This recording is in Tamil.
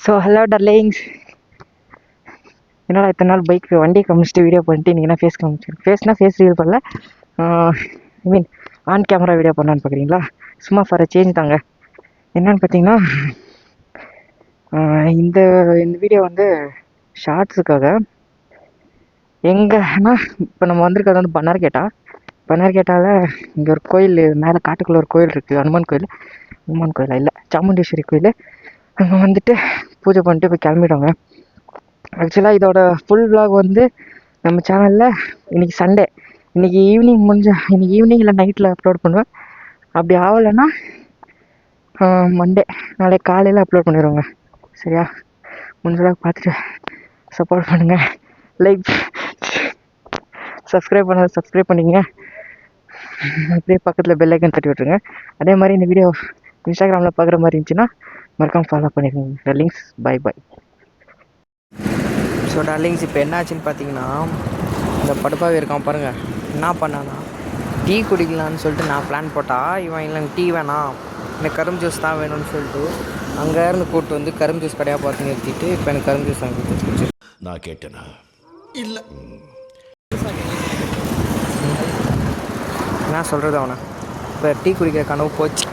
So hello darlings. என்னடா இத்தனை நாள் பைக் வண்டியை காமிச்சிட்டு வீடியோ பண்ணிட்டு நீங்கள் என்ன ஃபேஸ் காமிச்சிருக்கேன். ஃபேஸ் ரீல் பண்ணல, ஐ மீன் ஆன் கேமரா வீடியோ பண்ணான்னு பார்க்குறீங்களா? சும்மா ஃபார் சேஞ்ச் தாங்க. என்னன்னு பார்த்தீங்கன்னா, இந்த வீடியோ வந்து ஷார்ட்ஸுக்காக. எங்கன்னா இப்போ நம்ம வந்திருக்கிறது வந்து பன்னார்கேட்டாவில் இங்கே ஒரு கோயில் மேலே காட்டுக்குள்ளே ஒரு கோயில் இருக்குது. ஹனுமான் கோயிலா இல்லை, சாமுண்டீஸ்வரி கோயில். அங்கே வந்துட்டு பூஜை பண்ணிட்டு போய் கிளம்பிடுவாங்க. ஆக்சுவலாக இதோட ஃபுல் விலாக் வந்து நம்ம சேனலில் இன்றைக்கி சண்டே, இன்றைக்கி ஈவினிங் இல்லை நைட்டில் அப்லோட் பண்ணுவேன். அப்படி ஆகலைன்னா மண்டே, நாளைக்கு காலையில் அப்லோட் பண்ணிடுவோங்க. சரியா? முடிஞ்சளவுக்கு பார்த்துட்டு சப்போர்ட் பண்ணுங்கள். லைக், சப்ஸ்கிரைப் பண்ணிங்க. அப்படியே பக்கத்தில் பெல் ஐக்கன் தட்டி விட்ருங்க. அதே மாதிரி இந்த வீடியோ இன்ஸ்டாகிராமில் பார்க்குற மாதிரி இருந்துச்சுன்னா மறக்காமல் ஃபாலோ பண்ணிடுங்க டார்லிங்ஸ். பை. ஸோ டார்லிங்ஸ், இப்போ என்னாச்சுன்னு பார்த்தீங்கன்னா, இந்த படுப்பாவே இருக்கான் பாருங்கள். என்ன பண்ணானா, டீ குடிக்கலான்னு சொல்லிட்டு நான் பிளான் போட்டால், இவன் இல்லை டீ வேணாம், எனக்கு கரும்பு ஜூஸ் தான் வேணும்னு சொல்லிட்டு அங்கேருந்து கூப்பிட்டு வந்து கரும்பு ஜூஸ் கடையாக பார்த்து நிறுத்திட்டு இப்போ எனக்கு கரும்பு ஜூஸ் வாங்கி கொடுத்துருச்சு. நான் கேட்டேனா? இல்லை. என்ன சொல்கிறது அவனை? இப்போ டீ குடிக்கிற கனவு போச்சு.